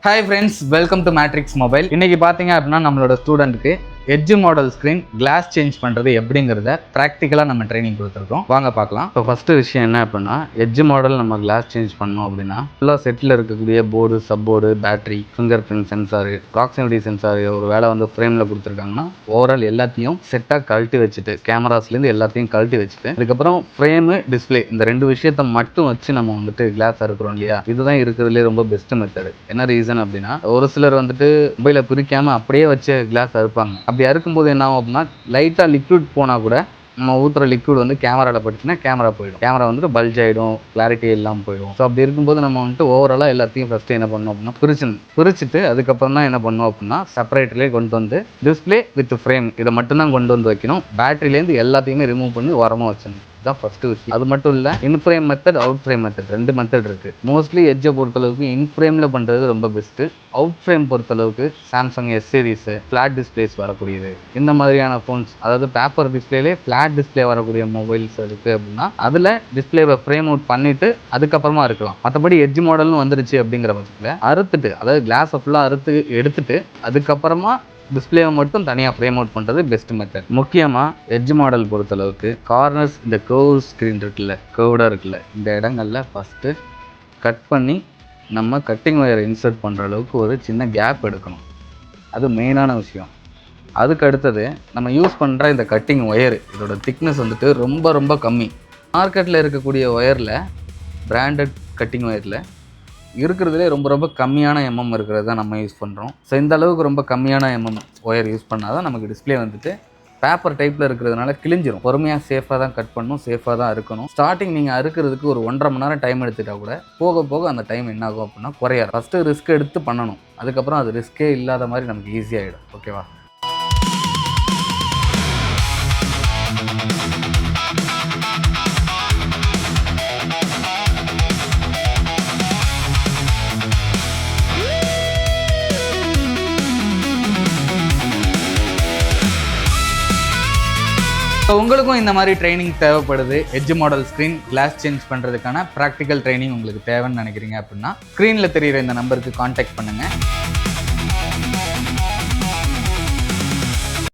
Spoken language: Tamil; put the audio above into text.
Hi friends, welcome to Matrix Mobile. இன்னைக்கு பாத்தீங்க அப்படின்னா நம்மளோட ஸ்டூடெண்ட்க்கு edge model screen glass change பண்ணுறது எப்படிங்கிறத ப்ராக்டிக்கலாக நம்ம ட்ரைனிங் கொடுத்துருக்கோம். வாங்க பார்க்கலாம். இப்போ ஃபஸ்ட்டு விஷயம் என்ன அப்படின்னா, எட்ஜ் மாடல் நம்ம கிளாஸ் சேஞ்ச் பண்ணோம் அப்படின்னா ஃபுல்லாக செட்டில் இருக்கக்கூடிய board, sub board, battery, finger print sensor, proximity sensor ஒரு வேலை வந்து ஃப்ரேமில் கொடுத்துருக்காங்கன்னா ஓவரால் எல்லாத்தையும் செட்டாக கழட்டி வச்சுட்டு, கேமராஸ்லேருந்து எல்லாத்தையும் கழட்டி வச்சுட்டு, அதுக்கப்புறம் ஃப்ரேமு, டிஸ்பிளே இந்த ரெண்டு விஷயத்தை மட்டும் வச்சு நம்ம வந்துட்டு கிளாஸ் அறுக்கிறோம் இல்லையா, இதுதான் இருக்கிறதுலே ரொம்ப பெஸ்ட் மெத்தடு. என்ன ரீசன் அப்படின்னா, ஒரு சிலர் வந்துட்டு மொபைலை பிரிக்காமல் அப்படியே வச்சு கிளாஸ் அறுப்பாங்க. அப்படி அறுக்கும்போது என்ன ஆகும் அப்படின்னா, லைட்டாக லிக்விட் போனால் கூட நம்ம ஊற்றுற லிக்விட் வந்து கேமராவில் பட்டுச்சுன்னா கேமரா போயிடும். கேமரா வந்துட்டு பல்ஜ் ஆகிடும், கிளாரிட்டி இல்லாமல் போயிடும். ஸோ அப்படி இருக்கும்போது நம்ம வந்துட்டு ஓவராலாக எல்லாத்தையும் ஃபஸ்ட்டு என்ன பண்ணோம் அப்படின்னா பிரிச்சுட்டு அதுக்கப்புறம் தான் என்ன பண்ணோம் அப்படின்னா செப்பரேட்டர்லேயே கொண்டு வந்து டிஸ்பிளே வித் ஃப்ரேம் இதை மட்டும்தான் கொண்டு வந்து வைக்கணும். பேட்டரியிலேருந்து எல்லாத்தையுமே ரிமூவ் பண்ணி உரமாக வச்சிடணும். தான் ஃபஸ்ட்டு விஷயம். அது மட்டும் இல்லை, in frame method, out frame method, ரெண்டு மெத்தட் இருக்குது. மோஸ்ட்லி எட்ஜை பொறுத்தளவுக்கு இன்ஃப்ரேமில் பண்ணுறது ரொம்ப பெஸ்ட்டு. அவுட் ஃப்ரேம் பொறுத்தளவுக்கு Samsung S series, flat displays வரக்கூடியது, இந்த மாதிரியான ஃபோன்ஸ், அதாவது பேப்பர் டிஸ்பிளேலே ஃப்ளாட் டிஸ்பிளே வரக்கூடிய மொபைல்ஸ் இருக்குது அப்படின்னா அதில் டிஸ்பிளேவை ஃப்ரேம் அவுட் பண்ணிவிட்டு அதுக்கப்புறமா இருக்கலாம். மற்றபடி எட்ஜ் மாடல்னு வந்துருச்சு அப்படிங்கிற பட்சத்தில் அறுத்துட்டு, அதாவது கிளாஸை ஃபுல்லாக எடுத்துட்டு அதுக்கப்புறமா டிஸ்பிளேவை மட்டும் தனியாக ஃப்ரேம் அவுட் பண்ணுறது பெஸ்ட் மெத்தட். முக்கியமாக எட்ஜ் மாடல் பொறுத்தளவுக்கு கார்னர்ஸ், இந்த கர்வ் ஸ்க்ரீன் இருக்குல்ல, கர்வ்டாக இருக்குல்ல, இந்த இடங்களில் ஃபஸ்ட்டு கட் பண்ணி நம்ம கட்டிங் ஒயரை இன்சர்ட் பண்ணுற அளவுக்கு ஒரு சின்ன கேப் எடுக்கணும். அது மெயினான விஷயம். அதுக்கு அடுத்தது நம்ம யூஸ் பண்ணுற இந்த கட்டிங் ஒயரு, இதோட திக்னஸ் வந்துட்டு ரொம்ப ரொம்ப கம்மி. மார்க்கெட்டில் இருக்கக்கூடிய ஒயரில், பிராண்டட் கட்டிங் ஒயரில் இருக்கிறதுலே ரொம்ப ரொம்ப கம்மியான எம்எம் இருக்கிறது தான் நம்ம யூஸ் பண்ணுறோம். ஸோ இந்த அளவுக்கு ரொம்ப கம்மியான எம்எம் ஒயர் யூஸ் பண்ணால் தான் நமக்கு டிஸ்பிளே வந்துட்டு பேப்பர் டைப்பில் இருக்கிறதுனால கிழிஞ்சிரும். பொறுமையாக சேஃபாக தான் கட் பண்ணணும், சேஃபாக தான் இருக்கணும். ஸ்டார்டிங் நீங்கள் அறுக்கிறதுக்கு ஒரு 1.5 மணி நேரம் டைம் எடுத்துட்டா கூட போக போக அந்த டைம் என்ன ஆகும் அப்படின்னா குறையாது. ஃபஸ்ட்டு ரிஸ்க் எடுத்து பண்ணணும், அதுக்கப்புறம் அது ரிஸ்க்கே இல்லாத மாதிரி நமக்கு ஈஸியாகிடும். ஓகேவா? உங்களுக்கும் இந்த மாதிரி ட்ரைனிங் தேவைப்படுது, edge model screen glass change பண்ணுறதுக்கான ப்ராக்டிக்கல் ட்ரைனிங் உங்களுக்கு தேவைன்னு நினைக்கிறீங்க அப்படின்னா ஸ்க்ரீனில் தெரிகிற இந்த நம்பருக்கு கான்டாக்ட் பண்ணுங்கள்.